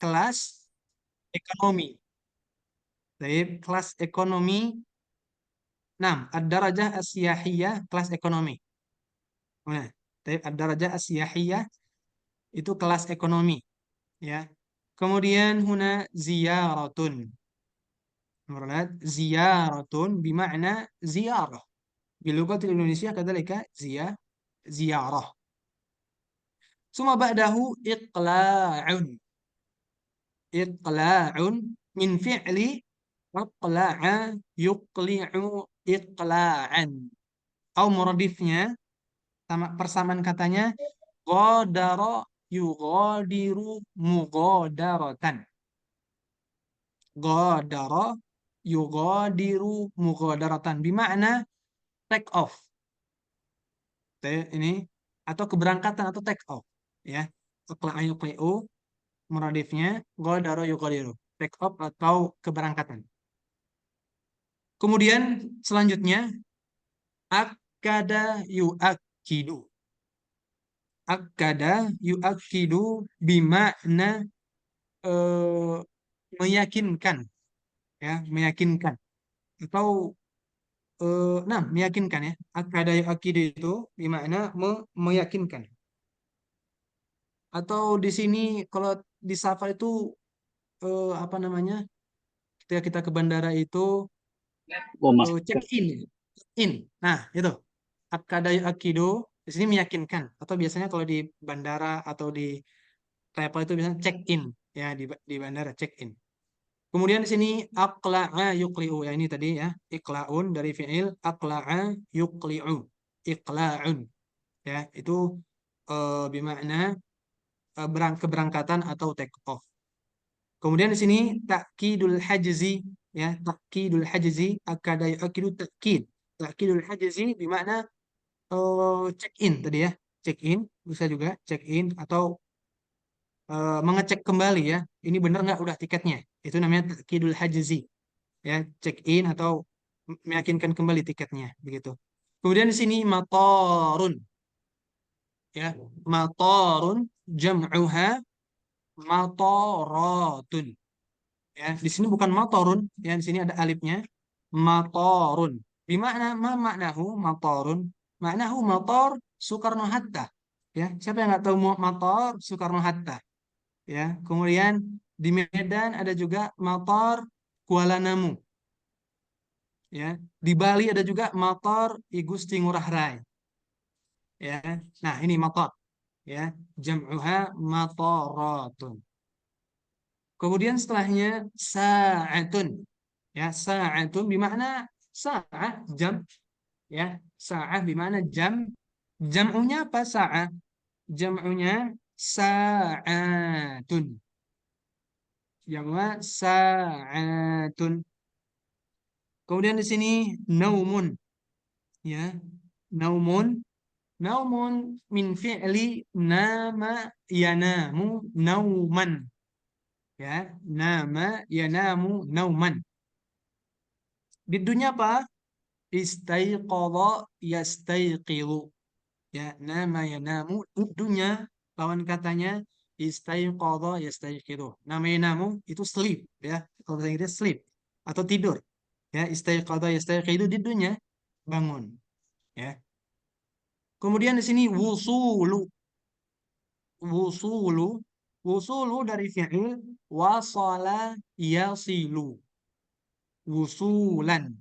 kelas ekonomi. Baik, kelas ekonomi. Nah, ad-darajah as-siyahiyah, kelas ekonomi. Nah, ad-darajah as-siyahiyah itu kelas ekonomi, ya. Kemudian huna ziyaratun. Murad ziyaratun bimakna ziyarah. Bilughat Indonesia kadzalika ziyarah. Summa ba'dahu iqla'un. Iqla'un min fi'li aqla'a yuqli'u iqla'an. Atau muradifnya sama persamaan katanya ghadara yughadiru mughadaratan. Ghadara yughadiru mughadaratan bimakna take off. Ini atau keberangkatan atau take off, ya. Aqla'a yuqli'u muradifnya ghadara yughadiru, take off atau keberangkatan. Kemudian selanjutnya akkada yu'akkidu. Akkada yu'akkidu bimakna meyakinkan, ya, meyakinkan atau meyakinkan, ya. Akkada yu'akkidu itu bimakna meyakinkan. Atau di sini kalau di Safar itu apa namanya? Ketika kita ke bandara itu Oh, Mas. check in, in. Nah, itu akkada yu'akkidu di sini meyakinkan. Atau biasanya kalau di bandara atau di travel itu biasanya check in, ya, di bandara check in. Kemudian di sini aqla'a yuqli'u, ya, ini tadi, ya, iqla'un dari fi'il aqla'a yuqli'u. Iqla'un, ya, itu bermakna keberangkatan atau take off. Kemudian di sini ta'kidul hajzi, ya, ta'kidul hajzi akada yu'akkidu ta'kid. Ta'kidul hajzi bermakna check in tadi, ya. Check in bisa juga check in atau mengecek kembali, ya. Ini benar nggak udah tiketnya. Itu namanya ta'kidul hajzi, ya, check in atau meyakinkan kembali tiketnya, begitu. Kemudian di sini matarun, ya, matarun jam'uha mataratun, ya. Di sini bukan matarun, ya, di sini ada alifnya, matarun. Di makna ma maknahu matarun? Maknahu matar Soekarno Hatta, ya. Siapa yang nggak tahu matar Soekarno Hatta, ya. Kemudian di Medan ada juga matar Kuala Namu, ya. Di Bali ada juga matar I Gusti Ngurah Rai, ya. Nah, ini matar, ya, jam'uha mataratun. Kemudian setelahnya sa'atun, ya, sa'atun bermakna sa'ah jam, ya. Sa'ah bermakna jam. Jam'unya apa sa'ah? Jam'unya sa'atun. Jam'unya sa'atun. Kemudian di sini naumun, ya. Naumun, naumun min fi'li nama yanamu nauman, ya. Nama yanamu nauman. Di dunia apa? Istaiqadha yastaiqilu, ya. Nama yanamu dunya lawan katanya istaiqadha yastaiqilu. Nama yanamu itu sleep, ya. Kalau bahasa Inggris sleep atau tidur, ya. Istaiqadha yastaiqilu di dunia bangun, ya. Kemudian di sini wusulu. Wusulu, wusulu dari fi'il wasala yasilu. Wusulan,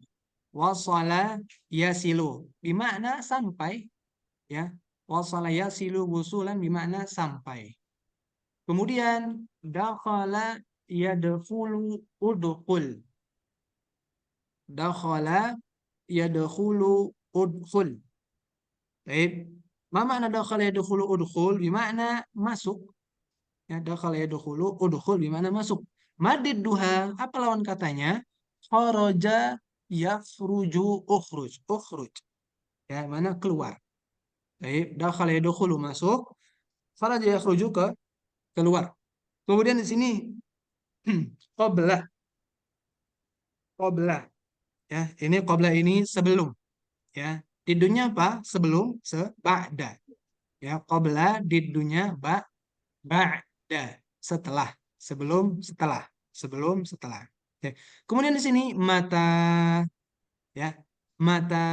wasala yasilu bermakna sampai, ya. Wasala yasilu wusulan bermakna sampai. Kemudian dakhala yadkhulu udkhul. Dakhala yadkhulu udkhul. Baik. Ma makna dakhala yadkhulu udkhul bermakna masuk, ya. Dakhala yadkhulu udkhul bermakna masuk. Madid duha apa lawan katanya? Kharaja yakhruju ukhruj. Ukhruj, ya, mana keluar. Baik, dakhala yadkhulu masuk, kharaja yakhruju keluar. Kemudian di sini qabla. Qabla, ya. Ini qabla ini sebelum, ya. Di dunia apa? Sebelum, ba'da, ya. Qabla di dunia ba'da setelah. sebelum setelah, sebelum setelah. Oke. Kemudian di sini mata, ya, mata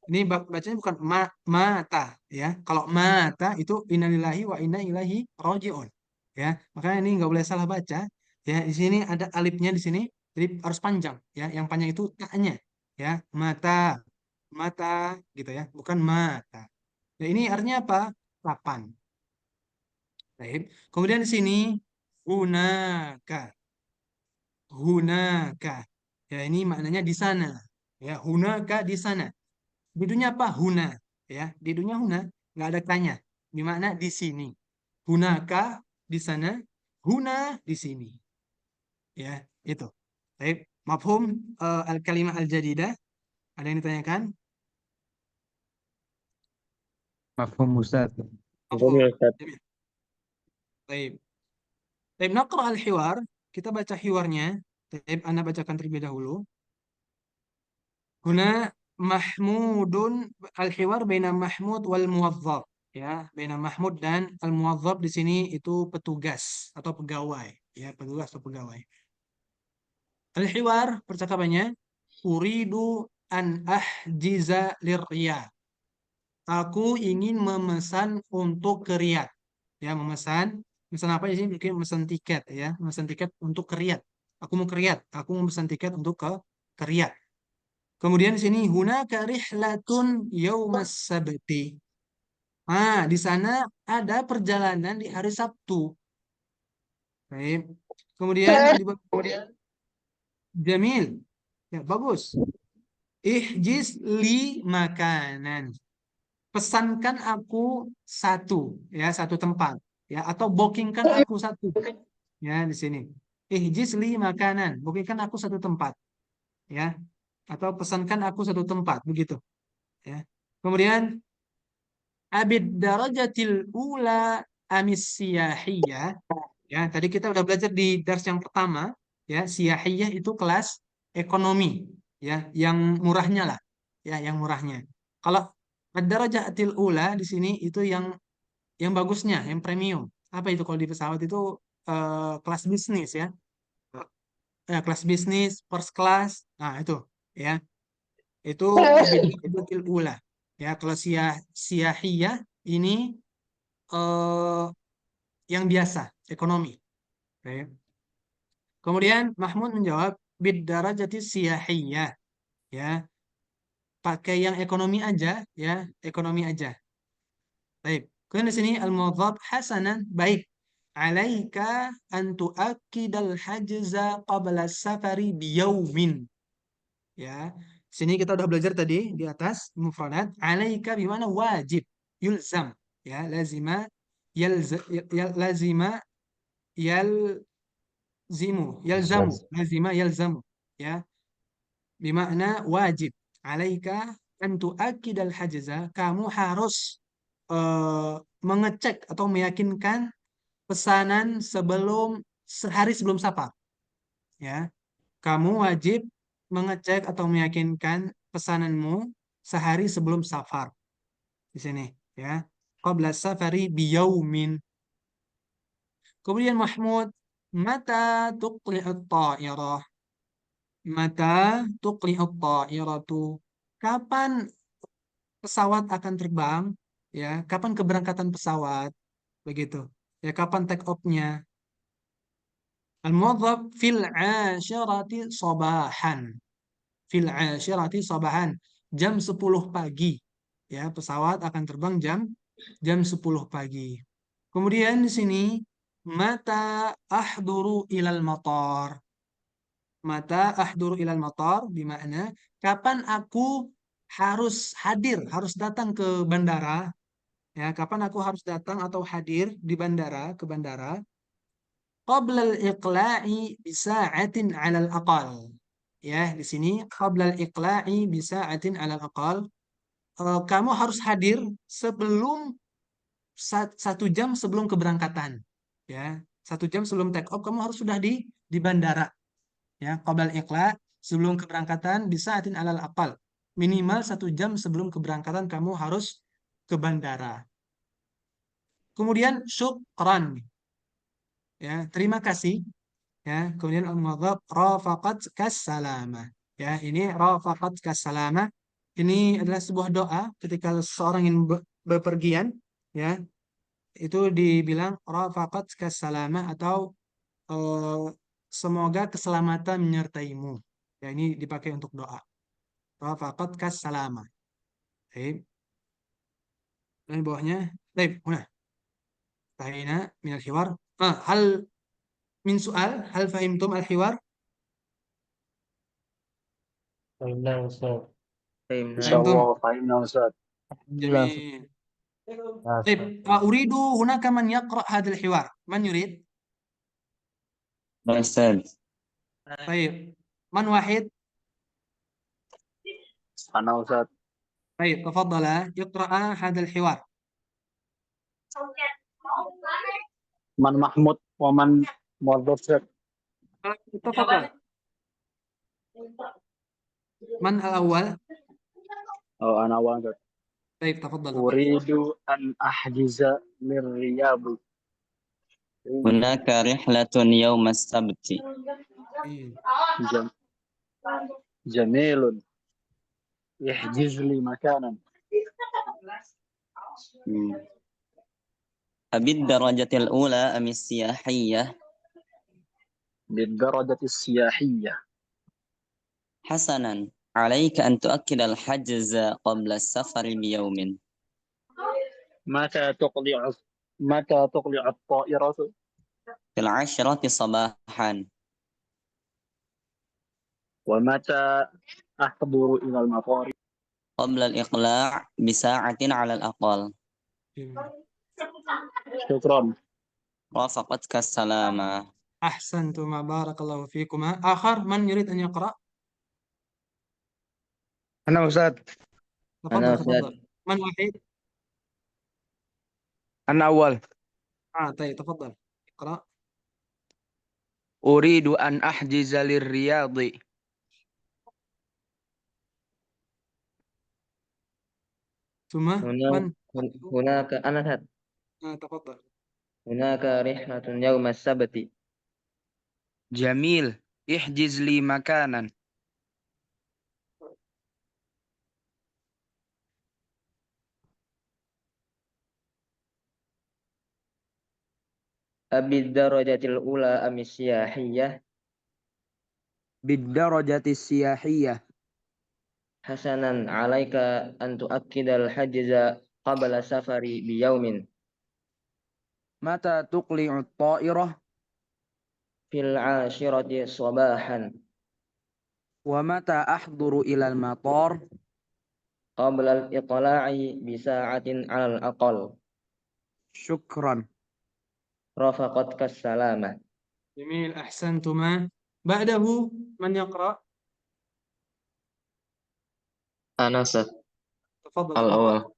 ini bacanya bukan mata, ya. Kalau mata itu innalillahi wa inna ilaihi rojiun, ya. Makanya ini nggak boleh salah baca, ya. Di sini ada alifnya di sini, jadi harus panjang, ya. Yang panjang itu taknya, ya. Mata, mata, gitu ya, bukan mata. Nah, ini artinya apa? Kapan. Baik. Kemudian di sini hunaka, hunaka. Ya, ini maknanya di sana. Ya, hunaka di sana. Di dunia apa? Huna. Ya, di dunia huna nggak ada tanya. Di mana di sini. Hunaka di sana, huna di sini. Ya, itu. Baik, mafhum al-kalimah al-jadidah. Ada yang ditanyakan? Mafhum Ustaz. Mafhum Mafhum. ya Ustaz. Jamil. Baik. Baik, naqra al-hiwar. Kita baca hiwarnya. Baik, Anda bacakan terlebih dahulu. Huna Mahmudun, al-hiwar baina Mahmud wal muwazzaf, ya, baina Mahmud dan al muwazzaf di sini itu petugas atau pegawai, ya, petugas atau pegawai. Al-hiwar percakapannya, uridu an ahjiza lirya. Aku ingin memesan untuk ke Riyadh. Ya, memesan apa sih? Mungkin memesan tiket, ya, memesan tiket untuk ke Riyadh. Aku mau ke Riyadh, aku mau memesan tiket untuk ke Riyadh. Kemudian di sini hunaka rihlatun yaumas sabti. Ah, di sana ada perjalanan di hari Sabtu. Baik. Kemudian Kemudian Jamil. Ya, bagus. Ihjiz li makanan. Pesankan aku satu, ya, satu tempat, ya, atau bookingkan aku satu, ya, di sini. Ihjiz li makanan. Bookingkan aku satu tempat, ya, atau pesankan aku satu tempat, begitu, ya. Kemudian abid darajatil ula amis siyahiyah. Ya, tadi kita udah belajar di dars yang pertama, ya, siyahiyah itu kelas ekonomi, ya, yang murahnya lah, ya, yang murahnya. Kalau ad-darajatil ula di sini itu yang bagusnya, yang premium. Apa itu kalau di pesawat itu kelas bisnis, ya. Kelas bisnis, first class. Nah, itu, ya. Itu ad-darajatil ula. Ya, kalau siyahiyah ini eh, yang biasa, ekonomi. Oke. Kemudian Mahmud menjawab bid darajati siyahiyah, ya. Pakai yang ekonomi aja, ya, ekonomi aja. Baik. Kemudian di sini al-muwadhab hasanan, baik. Alaika an tuakkidal hajza qabla safari biyaumin. Ya. Sini kita udah belajar tadi di atas mufradat. Alaika bimana wajib, yulzam, ya, lazima lazima yalzamu, lazima yalzamu, ya, bimakna wajib. Alaika an tuakkidal hajza, kamu harus eh, mengecek atau meyakinkan pesanan sehari sebelum safar, ya. Kamu wajib mengecek atau meyakinkan pesananmu sehari sebelum safar di sini, ya. Qabla safari biyaumin. Kemudian Mahmud, mata tuqli'ut ta'irah. Mata tuqli'ut ta'iratu. Kapan pesawat akan terbang? Ya, kapan keberangkatan pesawat? Begitu. Ya, kapan take off-nya? Al-muwadhab fil 'asyirati sabahan. Fil 'asyirati sabahan. Jam 10 pagi. Ya, pesawat akan terbang jam 10 pagi. Kemudian di sini mata ahduru ilal matar. Mata ahduru ilal matar bermakna kapan aku harus hadir, harus datang ke bandara, ya, kapan aku harus datang atau hadir di bandara, ke bandara qabla al-iqla'i bisa'atin 'alal aqal. Ya, di sini qabla al-iqla'i bisa'atin 'alal aqal. Kamu harus hadir sebelum 1 jam sebelum keberangkatan. Ya, 1 jam sebelum take off kamu harus sudah di bandara. Ya, qabla al-iqla' sebelum keberangkatan bisa'atin 'alal aqal. Minimal 1 jam sebelum keberangkatan kamu harus ke bandara. Kemudian syukran. ya, terima kasih. Ya, kemudian al-mudhaf rafaqat kas-salamah. Ya, ini rafaqat kas-salamah. Ini adalah sebuah doa ketika seseorang ingin bepergian, ya, itu dibilang rafaqat kas-salamah atau eh, semoga keselamatan menyertaimu. Ya, ini dipakai untuk doa. Rafaqat kas-salamah. Baik. Dan bawahnya, baik, huna. Tahina min al-hiwar. Hal min soal, hal fahimtum al-hiwar? فهمناه أستاذ. Fahimtum? Insyaallah fahimna Ustaz. Alhamdulillah Ustaz. جميل. Ya, Ustaz. طيب أريد هناك من يقرأ هذا الحوار من يريد؟ أستاذ. طيب من واحد؟ Ana Ustaz. طيب تفضل يقرأ هذا الحوار. Man Mahmud wa man Muwazzaf. تفضل. من الأول؟ Oh, ana awal Ustaz. طيب تفضل. Uridu an ahjiza lirriyab. هناك رحلة يوم السبت. Jam- Jamilun. Ihjiz li makanan. بالدرجة الأولى أم السياحية؟ بالدرجة السياحية. حسنا، عليك أن تؤكد الحجز قبل السفر بيوم. متى تقلع الطائرة؟ في 10 صباحا. ومتى أحضر إلى المطار؟ قبل الإقلاع بساعة على الأقل. شكرا. رافقتك السلامة. أحسنتما بارك الله فيكما. آخر من يريد أن يقرأ؟ أنا أستاذ. تفضل تفضل. من واحد؟ أنا أول. طيب تفضل اقرأ. أريد أن أحجز للرياض. ثم من؟ هناك أنا تفضل. هناك رحلة يوم السبت. جميل، احجز لي مكانا. أبي الدرجة الأولى أم السياحية؟ بالدرجة السياحية. حسنا، عليك أن تؤكد الحجز قبل السفر بيوم. متى تقلع الطائرة؟ في 10 صباحا. ومتى أحضر إلى المطار؟ قبل الإطلاع بساعة على الأقل. شكرا. رافقتك السلامة. جميل أحسنتما. بعده من يقرأ؟ أنا تفضل الأول.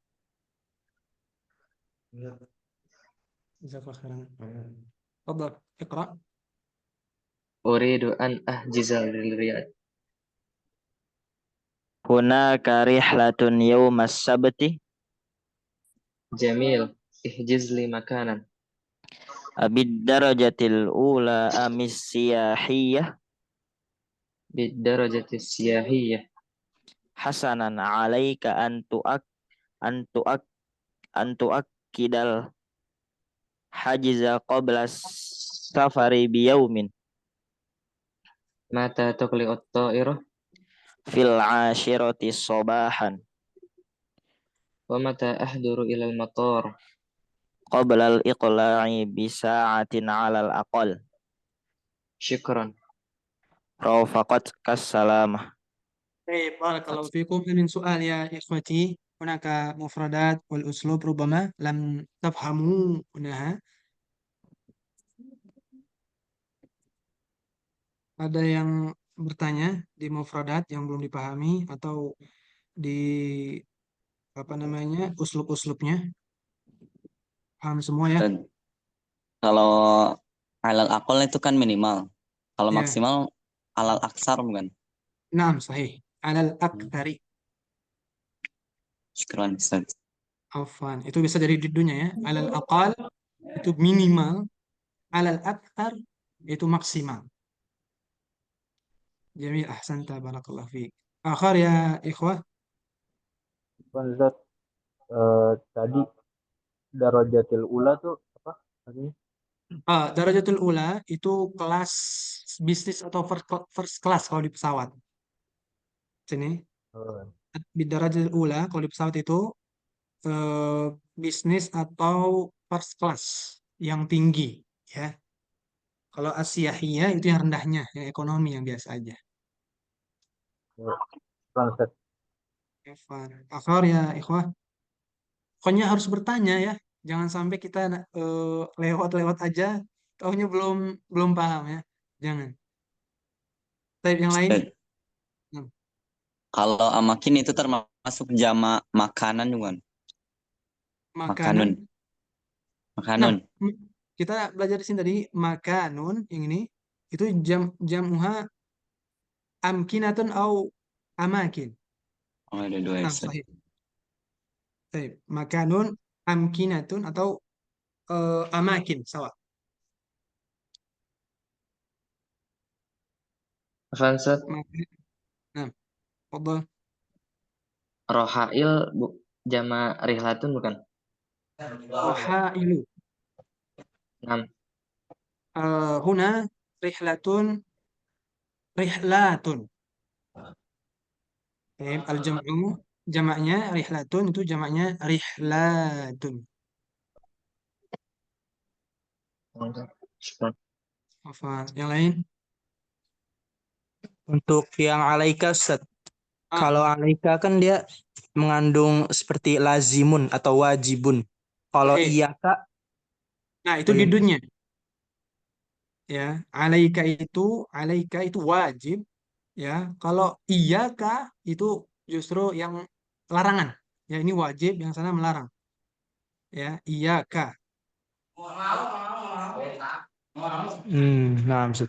جزاك الله خيرا. تفضل اقرأ. أريد أن أحجز للرياض. هناك رحلة يوم السبت. جميل، احجز لي مكانا. بالدرجة الأولى أم السياحية؟ بالدرجة السياحية. حسنا، عليك أن تؤك... أن تؤكد الحجز قبل السفر بيوم. متى تقلع الطائرة؟ في 10 صباحا. ومتى أحضر إلى المطار؟ قبل الإقلاع بساعة على الأقل. شكرا. رافقتك السلامة. طيب بارك الله فيكم. من سؤال يا إخوتي؟ هناك مفردات والأسلوب ربما لم تفهمونها. Ada yang bertanya di mufradat yang belum dipahami atau di apa namanya uslub-uslubnya? Paham semua ya? Dan kalau alal akol itu kan minimal. Kalau Ya. maksimal alal aksar bukan? Naam, sahih. Alal aktsari. Syukran Ustaz. Afwan. Itu bisa jadi judulnya ya. Alal aqal itu minimal. alal akthar itu maksimal. Jamil, ahsanta, barakallahu fiik. Akhar ya ikhwah. Ustaz, tadi darajatil ula tuh apa artinya? Darajatul ula itu kelas bisnis atau first class kalau di pesawat. Sini, Oh, bidarajatul ula kalau di pesawat itu eh, bisnis atau first class yang tinggi, ya. Kalau asyahiyah itu yang rendahnya, yang ekonomi yang biasa aja. Ustaz. Akhar ya ikhwah. Pokoknya harus bertanya ya. Jangan sampai kita lewat-lewat aja, taunya belum belum paham ya. Jangan. Tapi yang lain, Ustaz, nah, kalau amakin itu termasuk jamak makanan bukan? makanan. Makanun. Nah, Makanun. kita belajar di sini tadi makanun yang ini itu jamuha amkinatun au amakin. Oh, ada dua ya, Nah, Ustaz. sahih. Baik. Makanun amkinatun atau amakin sawa. Afan Ustaz, Maka- Nah, fadhal. rohail jama rihlatun bukan? Rohailu. Nam. Huna rihlatun rihlatun. Al-jam'u jamaknya rihlatun itu jamaknya rihlatun. Syukran. Apa yang lain? Untuk yang alaika Ustaz, Ah, kalau alaika kan dia mengandung seperti lazimun atau wajibun. Kalau sahih. iyaka Nah, itu bagaimana? didunnya ya. Alaika itu wajib ya. Kalau iyaka itu justru yang larangan. Ya, ini wajib, yang sana melarang. Ya, iyaka. Nah, Ustaz.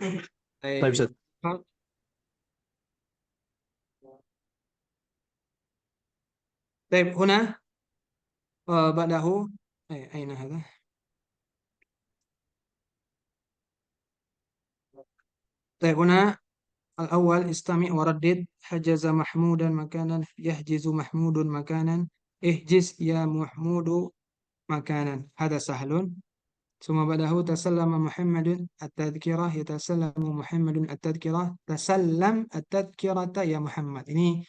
Baik, Ustaz. طيب هنا بعده أين هذا؟ طيب هنا الأول استمع وردد. حجز محمودا مكانا، يحجز محمود مكانا، احجز يا محمود مكانا. هذا سهل. ثم بعده تسلم محمد التذكرة، يتسلم محمد التذكرة، تسلم التذكرة يا محمد. Ini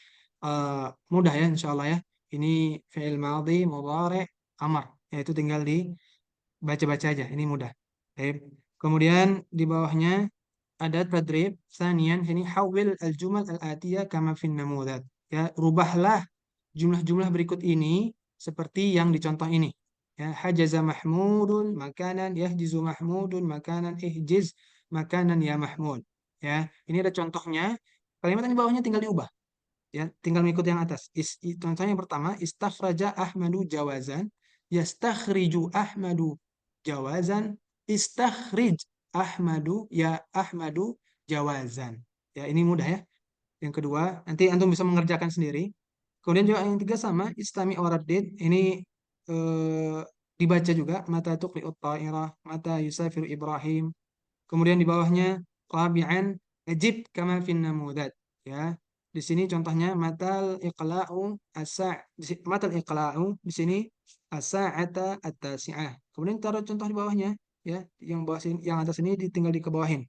mudah ya insyaallah ya. Ini fi'il madhi mudhari amar, yaitu tinggal dibaca-baca aja. Ini mudah. Baik. Kemudian di bawahnya ada tadrib sanian, sini hawil al-jumal al-atiyah kama fin namudad. Ya, rubahlah jumlah-jumlah berikut ini seperti yang dicontoh ini. Ya, hajaza mahmudun makanan, yahjizu mahmudun makanan, ihjiz makanan ya mahmud. Ya, ini ada contohnya. Kalimat yang di bawahnya tinggal diubah. Ya, tinggal mengikuti yang atas. Contohnya yang pertama, istakhraja Ahmadu jawazan, yastakhriju Ahmadu jawazan, istakhrij Ahmadu ya Ahmadu jawazan. Ya, ini mudah ya. Yang kedua, nanti antum bisa mengerjakan sendiri. Kemudian juga yang ketiga sama, istami waraddid. Ini eh, dibaca juga, mata tuqli'ut ta'irah, mata yusafiru Ibrahim. Kemudian di bawahnya rabi'an ajib kama fin namudad. Ya. Di sini contohnya matal iqla'u matal iqla'u di sini as-sa'ata at-tasi'ah. Kemudian taruh contoh di bawahnya ya, yang bawah sini, yang atas ini tinggal dikebawahin.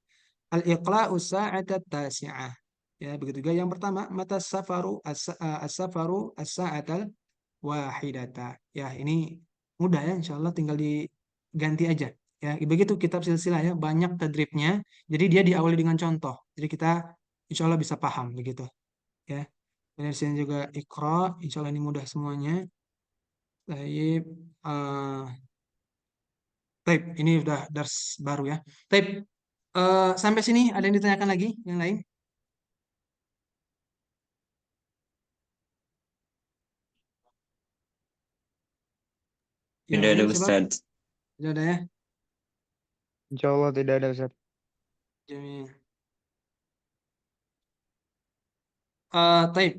Al-iqla'u sa'ata at-tasi'ah. Ya, begitu juga yang pertama mata safaru as-safaru as-sa'atal wahidata. Ya, ini mudah ya, insyaallah tinggal diganti aja. Ya, begitu kitab silsilah ya, banyak tadribnya. Jadi dia diawali dengan contoh. Jadi kita insyaallah bisa paham begitu. Ya. Dan di sini juga Iqra, insyaallah ini mudah semuanya. Baik, baik, ini udah dars baru ya. Baik, sampai sini ada yang ditanyakan lagi yang lain? Yang Tidak ada, lain coba? Ustaz. Tidak ada ya? Insya Allah tidak ada Ustaz. Jamil. Taib.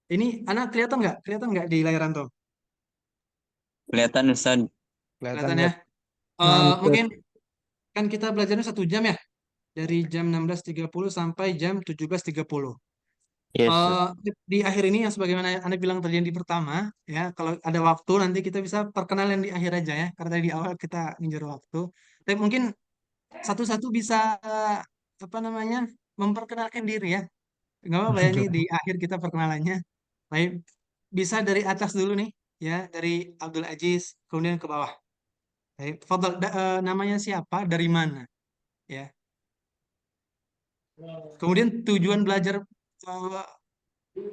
Ini anak kelihatan nggak? Kelihatan nggak di layar antum? Kelihatan, Ustaz. Kelihatan Kelihatan ya? Ustaz. Mungkin Kan kita belajarnya 1 jam ya. Dari jam 16.30 sampai jam 17.30. Yes, Ustaz. Di akhir ini yang sebagaimana Anda bilang tadi yang di pertama, ya kalau ada waktu nanti kita bisa perkenalan di akhir aja ya, karena di awal kita ngejar waktu. Tapi mungkin satu-satu bisa apa namanya memperkenalkan diri ya. Nggak apa-apa ya ini di akhir kita perkenalannya. Baik, bisa dari atas dulu nih ya, dari Abdul Aziz kemudian ke bawah. Baik, Fadal, namanya siapa, dari mana ya. Kemudian tujuan belajar uh,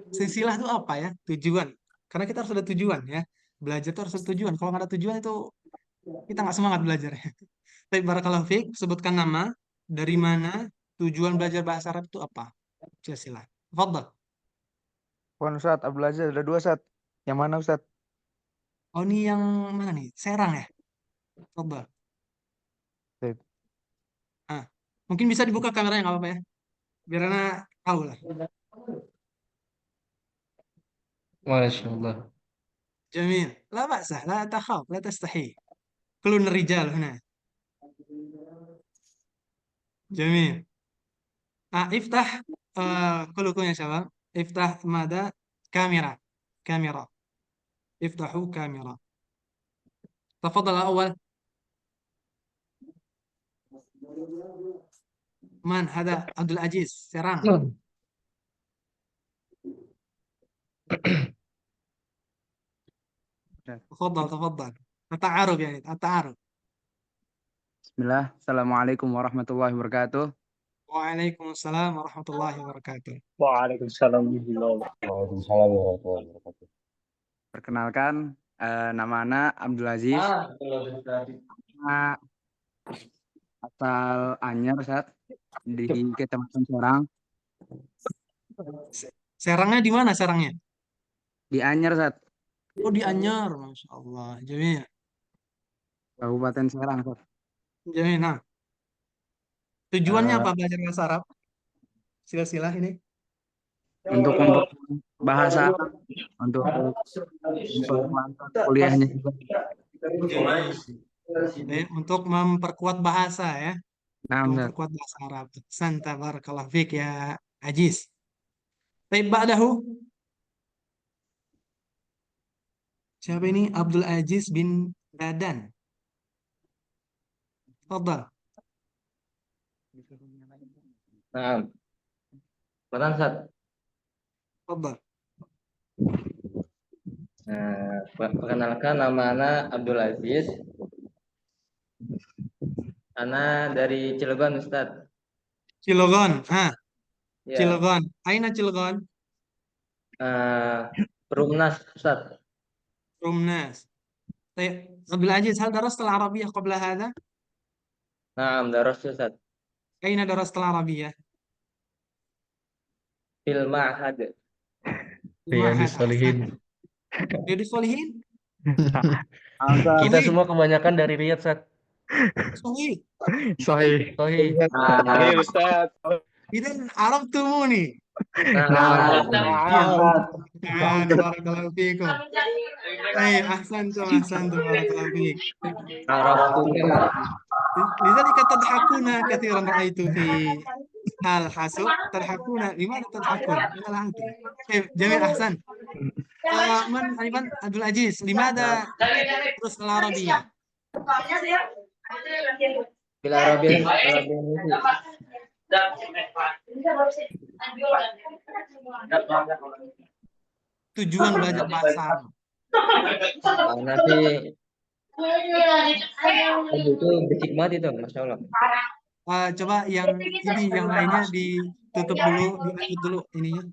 silsilah itu apa ya? Tujuan. Karena kita harus ada tujuan ya. Belajar itu harus ada tujuan. Kalau nggak ada tujuan itu kita nggak semangat belajar. Tapi barakallahu fiik, sebutkan nama, dari mana, tujuan belajar bahasa Arab itu apa? Silsilah. Fadal. Wan Ustaz, Abdul Aziz ada 2 Ustaz. Yang mana Ustaz? Oh ini yang mana nih? Serang ya? Fadal. Sip. Ah, mungkin bisa dibuka kameranya nggak apa-apa ya? Biar anak tahu lah. Masya Allah. جميل لا بأس لا تخاف لا تستحي كلنا الرجال هنا جميل افتح كلكم يا شباب افتح ماذا كاميرا افتحوا كاميرا تفضل الأول من هذا عبد العزيز سيران تفضل التعارف يعني التعارف Bismillah, Assalamualaikum warahmatullahi wabarakatuh. وعليكم السلام ورحمة الله وبركاته Waalaikumsalam warahmatullahi wabarakatuh. Perkenalkan, nama anak Abdul Aziz, anak asal Anyar, Ustaz, di Kecamatan Serang. Serangnya di mana Serangnya? Di Anyar, Ustaz, Oh di Anyar, Masya Allah. Jamil. Kabupaten Serang, Ustaz. Jamil. Nah, tujuannya Eh, apa belajar bahasa Arab? Silsilah ini. Untuk memperkuat bahasa Arab, untuk memperkuat kuliahnya juga. Untuk memperkuat bahasa ya. Nah, Ustaz. Memperkuat bahasa Arab. Santa barakallahu fiik ya Aziz. Baik, ba'dahu. Siapa ini? Abdul Aziz bin Dadan. Tafadhal. Nah, Betul, Ustaz. Tafadhal. Nah, perkenalkan nama anak Abdul Aziz. Anak dari Cilegon, Ustaz. Cilegon. Ya, Cilegon. Aina Cilegon? Perumnas, Ustaz. Rumnas. طيب عبد العزيز هل درست العربية قبل هذا؟ Nah, daros, Ustaz. أين درست العربية؟ Fil Ma'had. معهد. Solihin. Riyadhus Shalihin? Kita Sahih. semua kebanyakan dari Riyadh, Ustaz. Sahih. Sahih. Nah, Ustaz. إذن عرفتموني. nah, بارك الله فيكم. أي أحسنتم بارك الله فيك. Araftunya. لذلك تضحكون كثيرا رأيت في حال حاسب تضحكون لماذا تضحكون؟ لا أنتم. طيب جميل أحسن. من أيضا عبد العزيز لماذا تدرس العربية؟ Fil Arabian. Tujuan belajar bahasa Arab. Nanti itu berhikmat itu, Masya Allah. Coba yang ini yang lainnya ditutup dulu, diakut dulu ininya.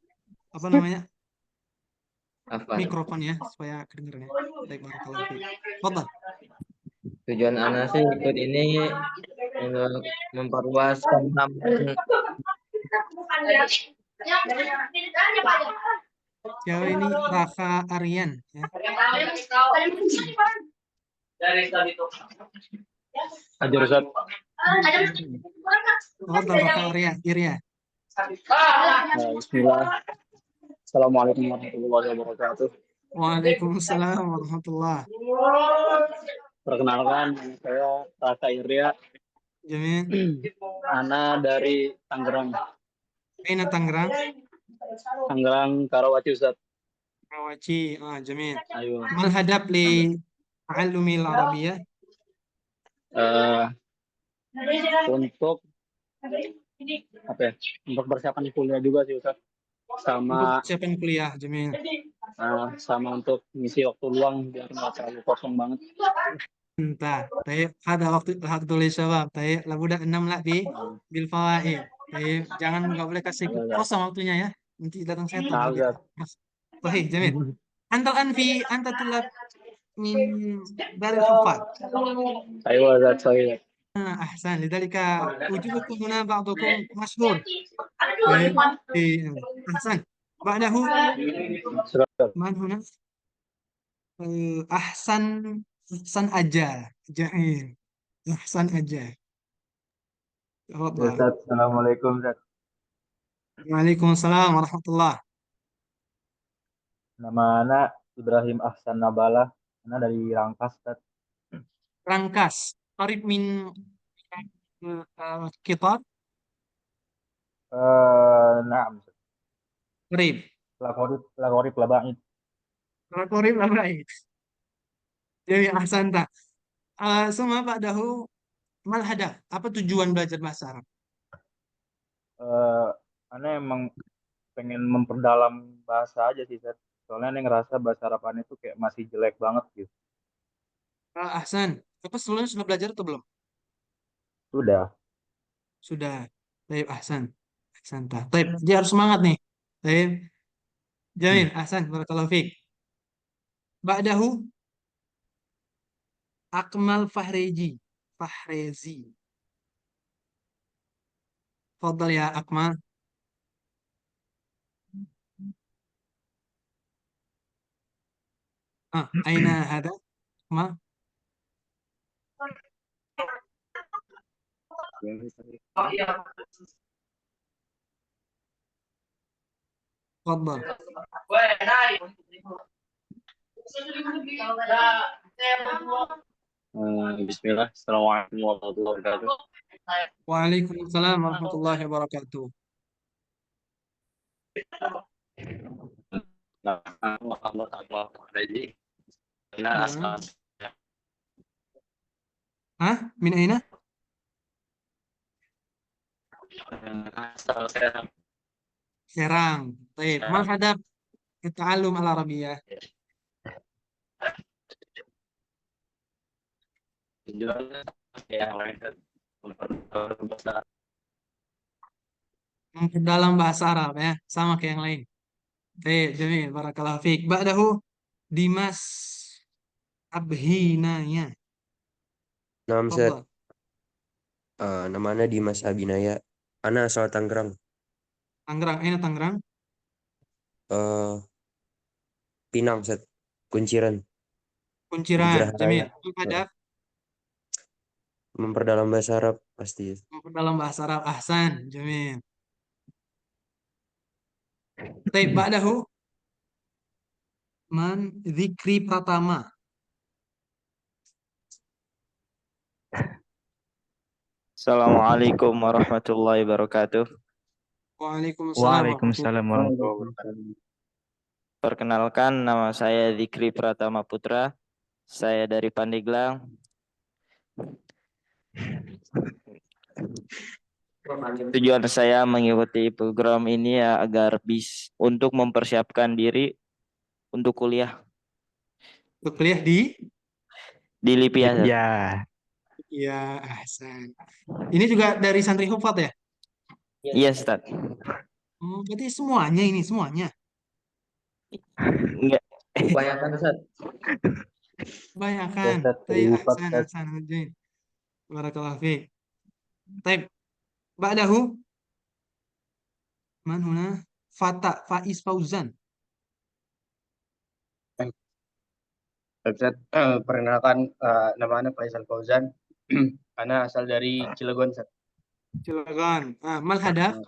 Apa namanya? Apa? Mikrofonnya supaya kedengarannya. Baik, barakallahu fiik. Fadhal. Tujuan anak sih ikut ini untuk memperluas paham. Siapa ini? Rafa Aryan ya. Ajar Ustaz. Fadhal Rafa Aryan, Irya. Bismillah. Assalamualaikum warahmatullahi wabarakatuh. Waalaikumsalam warahmatullahi. Perkenalkan, saya Raka Irya Jamil. Ana dari Tangerang. Aina Tangerang. Tangerang Karawaci Ustaz. Karawaci. Jamil. Ayo. Mal hadaf li ta'allumil Arabiyah. Eh, untuk apa ya? Untuk persiapan kuliah juga sih Ustaz. Untuk Sama persiapan kuliah, Jamil. sama untuk ngisi waktu luang biar nggak terlalu kosong banget. Entah. Tayyib, ada waktu lisabab. Tayyib, labuda 6 lah bil fawaid. Tayyib, jangan nggak boleh kasih kosong waktunya ya. Nanti datang setan Nah, lagi. Ustaz. Sahih, Jamil. Anta tulab min dari hufad. Ayo Ustaz, sorry. أحسن لذلك وجودكم هنا بعضكم مشهور. طيب أحسن بعده من هنا أحسن أحسن أجا جميل أحسن أجا تفضل. Ustaz, Assalamualaikum Ustaz. وعليكم السلام ورحمة الله. Nama anak Ibrahim Ahsan Nabalah. Anak dari Rangkas Ustaz. رنكاس قريب من كتاب Naam. قريب Lagorib Labaid. قريب لا بعيد. جميل أحسنت. ثم بعده ما الهدف? Apa tujuan belajar bahasa Arab? Anak emang pengen memperdalam bahasa aja sih Ustaz. Soalnya anak ngerasa bahasa Arab anak itu kayak masih jelek banget gitu. Ahsan. Apa sebelumnya sudah belajar atau belum? Sudah. Sudah. Baik, ahsan. Ahsan. Baik, dia harus semangat nih. Baik. Jamil, ahsan. Barakallahu fiik. Ba'dahu Akmal Fahrezi. Fadal ya Akmal. Aina hada? Akmal. Fadal. Bismillah. Assalamualaikum warahmatullahi wabarakatuh. Waalaikumsalam warahmatullahi wabarakatuh. Nama Muhammad Akmal Fahrezi. Nah. Min aina? Asal Serang. Serang. Baik, mal hadaf ta'allum al-Arabiyah. Tujuannya yang lain kan Memperdalam bahasa Arab ya, sama kayak yang lain. Baik, Jamil, barakallahu fiik. Ba'dahu Dimas Abhinaya. Nama Fadal. namanya Dimas Abinaya. Ana asal Tangerang. Tangerang, aina Tangerang? Pinang Ustaz. Kunciran. Kunciran, Raya. Jamil. Hadaf Memperdalam bahasa Arab pasti. memperdalam bahasa Arab. Ahsan, Jamil. Baik, ba'dahu Man Zikri Pratama. Assalamualaikum warahmatullahi wabarakatuh. Waalaikumsalam warahmatullahi wabarakatuh. Perkenalkan, nama saya Zikri Pratama Putra. Saya dari Pandeglang. Tujuan saya mengikuti program ini ya agar untuk mempersiapkan diri untuk kuliah Untuk kuliah di LIPIA. Ya. Ya, ahsan. Ini juga dari santri Hufat ya? Iya, Ustaz. Berarti semuanya ini, semuanya. Enggak. Kebanyakan Ustaz. Kebanyakan. Ustaz, Baik, Hufat, ahsan, Ustaz. ahsan. Barakallahu fiik. Baik. Ba'dahu Man huna Faiz Fauzan. Ustaz, perkenalkan nama Ana Faisal Fauzan. Ana asal dari Cilegon, Ustaz. Cilegon. Mal hadaf?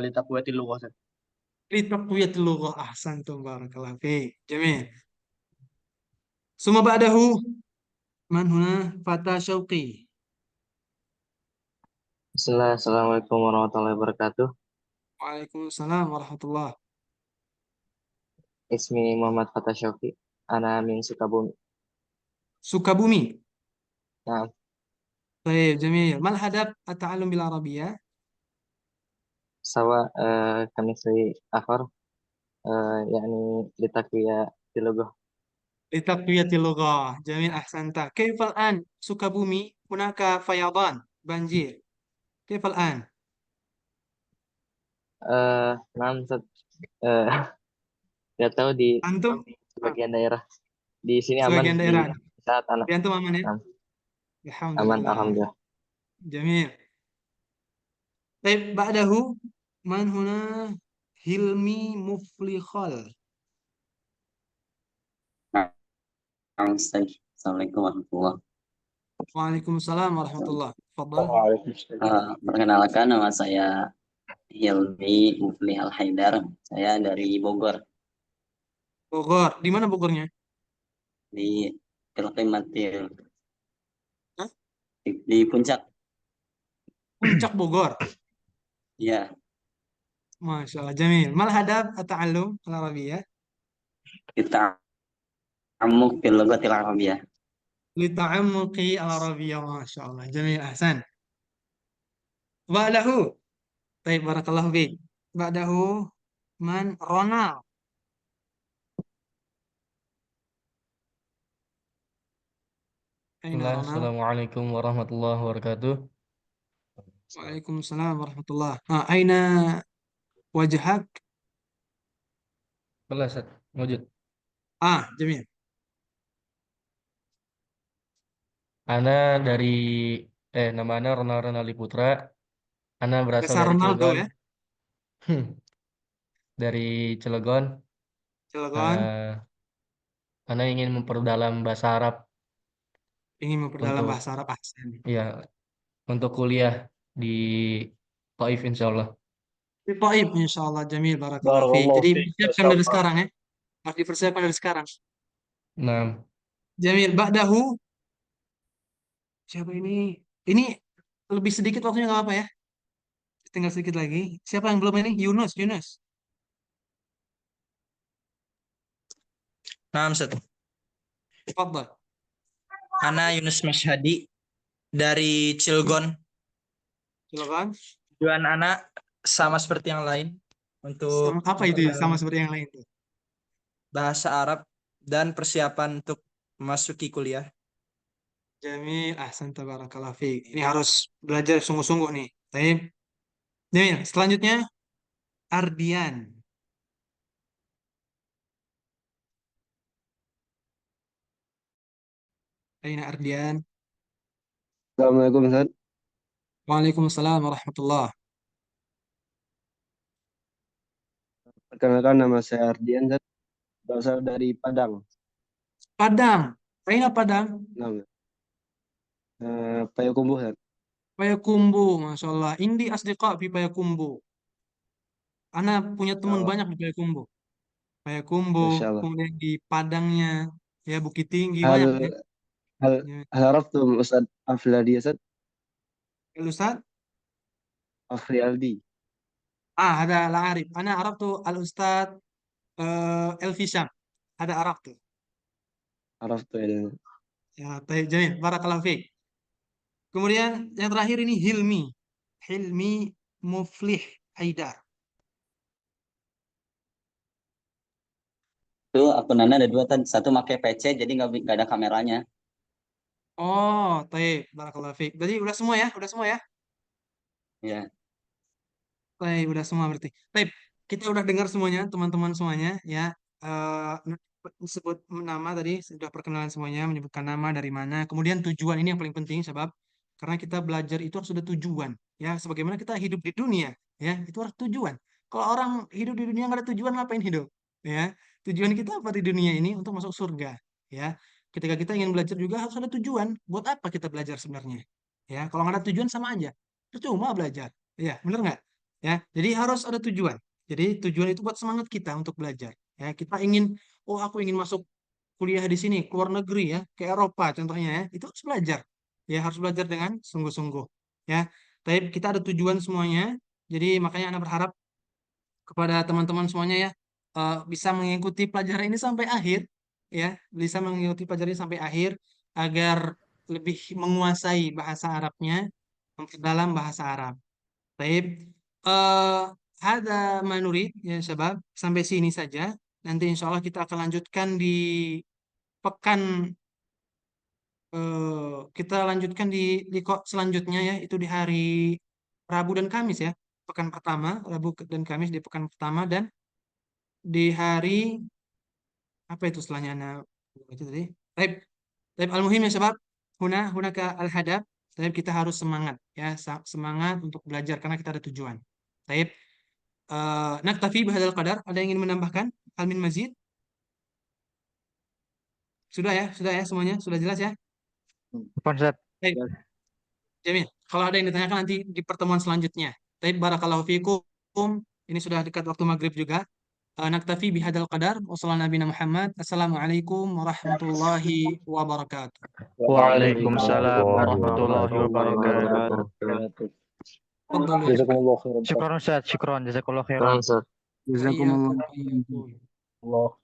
Litaqwatil lughah, Ustaz. Litaqwiyatil lughah. Ahsantum barakallahu fiik. Jamil. Summa ba'dahu Man huna Fata Syauqi. Bismillah, Assalamualaikum warahmatullahi wabarakatuh. Waalaikumsalam warahmatullah. Ismi Muhammad Fatah Syauqi. Ana min Sukabumi. Sukabumi. Nah, طيب جميل. ما الهدف التعلم بالعربية؟ sawa كمثل آخر يعني لتقوية اللغة. لتقوية اللغة. جميل أحسنت. كيف الآن سكابومي؟ هناك فيضان بنجير. كيف الآن؟ Nah, Ustaz, eh, nggak tahu di أنتم sebagian daerah. Di sini aman sebagian di daerah. saat anak. Di antum aman ya? Nah, الحمد aman, لله. alhamdulillah. جميل. طيب بعده من هنا؟ هلمي مفلخال. Nah, Ustaz. Assalamualaikum warahmatullahi Waalaikumsalam warahmatullah. Fadal. Waalaikumsalam. Perkenalkan nama saya Hilmi Mufli Al Haidar. Saya dari Bogor Bogor. Di mana Bogornya? di Kilkimatil Hah? di Puncak. Puncak Bogor. Ya, Masya Allah. Jamil. Mal hadab at-ta'allum al-Arabiyyah? kita amuk fil lughatil arabiyyah. Lita'ammuqi al-Arabiyyah. Masya Allah. Jamil. Ahsan. Ba'dahu. Baik, barakallahu fiik. Ba'dahu man? Ronald. Aina Bismillah, Ronald? Assalamualaikum warahmatullahi wabarakatuh. Waalaikumsalam warahmatullah. Aina wajhak? Boleh, Ustaz. Wujud. Jamil. Ana dari nama Ana Ronald Renaldi Putra. Ana berasal Biasa dari Ronaldo Cilegon. ya. Dari Cilegon. Cilegon. Eh, Ana ingin memperdalam bahasa Arab Ingin memperdalam untuk bahasa Arab. Ahsan. ya untuk kuliah di Taif insya Allah. Baik, insya Allah. Jamil. Barakallahu fiik. Barakallahu Jadi fiik. persiapkan dari sekarang ya. Harus dipersiapkan dari sekarang. Nah, Jamil. Ba'dahu. Siapa ini? Ini lebih sedikit waktunya nggak apa ya? Tinggal sedikit lagi. Siapa yang belum ini? Yunus. Yunus. Nah, Ustaz. Fadal. Ana Yunus Masyhadi dari Cilegon. Silakan. Tujuan anak sama seperti yang lain untuk Apa itu ya? Sama seperti yang lain tuh. bahasa Arab dan persiapan untuk memasuki kuliah. Jamil. Ahsan tabarakallah fiik. Ini harus belajar sungguh-sungguh nih. Baik. Jamil. Selanjutnya Ardian. Aina Ardian? Assalamualaikum Ustaz. Waalaikumsalam warahmatullah. Perkenalkan nama saya Ardian Ustaz. Berasal dari Padang. Padang. Aina Padang? Nama. Payakumbuh Ustaz. Payakumbu. Masya Allah. Indi asdiqa fi Payakumbu. Ana punya teman Allah. banyak di Payakumbu. Payakumbu. Masya Allah. Kemudian di Padangnya. Ya Bukit Tinggi. Hal Banyak ya. hal Ya. hal Araftum Ustaz Afladi Ustaz. Ustaz? Afri Aldi. Ada Al-Arif. Ana Arab tuh Al-Ustaz Elfi Syam. Ada Arab tuh. Araftu ya. Ya, baik, Jamil. Barakallahu fiik. Kemudian yang terakhir ini Hilmi. Hilmi Muflih Haidar. Itu akun Anda ada dua tadi. Satu pakai PC jadi nggak ada kameranya. Oh, baik. Barakallahu fiik. Jadi udah semua ya? Udah semua ya? Ya. Baik, udah semua berarti. Baik, kita udah dengar semuanya, teman-teman semuanya ya. Sebut nama tadi, sudah perkenalan semuanya, menyebutkan nama dari mana. Kemudian tujuan ini yang paling penting, sebab karena kita belajar itu harus ada tujuan. Ya, sebagaimana kita hidup di dunia, ya, itu harus tujuan. Kalau orang hidup di dunia nggak ada tujuan, ngapain hidup? Ya, tujuan kita apa di dunia ini untuk masuk surga. Ya, ketika kita ingin belajar juga harus ada tujuan. Buat apa kita belajar sebenarnya? Ya, kalau nggak ada tujuan sama aja. Percuma belajar. Ya, bener nggak? Ya, jadi harus ada tujuan. Jadi tujuan itu buat semangat kita untuk belajar. Ya, kita ingin, oh aku ingin masuk kuliah di sini, keluar negeri ya, ke Eropa contohnya ya, itu harus belajar. Ya, harus belajar dengan sungguh-sungguh. Ya, Tapi kita ada tujuan semuanya. Jadi makanya Anda berharap kepada teman-teman semuanya ya, bisa mengikuti pelajaran ini sampai akhir, ya, bisa mengikuti pelajaran ini sampai akhir agar lebih menguasai bahasa Arabnya, memperdalam bahasa Arab. Baik, ada manurid ya sebab sampai sini saja. Nanti insya Allah kita akan lanjutkan di pekan kita lanjutkan di kok selanjutnya ya, itu di hari Rabu dan Kamis ya. Pekan pertama, Rabu dan Kamis di pekan pertama, dan di hari apa itu setelahnya itu tadi. Baik. Baik, al-muhim ya sebab hunaka al-hadab. Baik, kita harus semangat ya, semangat untuk belajar karena kita ada tujuan. Baik. Naktafi bihadzal qadar. Ada yang ingin menambahkan? Hal min mazid? Sudah ya semuanya, sudah jelas ya? Ustaz. Baik. Jamil, kalau ada yang ditanyakan nanti di pertemuan selanjutnya. Baik, barakallahu fikum. Ini sudah dekat waktu maghrib juga. Naktafi bihadzal qadar. Wassalamualaikum Muhammad. Assalamualaikum warahmatullahi wabarakatuh. Waalaikumsalam warahmatullahi wabarakatuh. Tafadhalu ya. Jazakumullah khairan. Syukron Ustaz, syukron. Jazakallah Kurang, khairan. Ustaz. Jazakumullah. Iyyakum. Allah.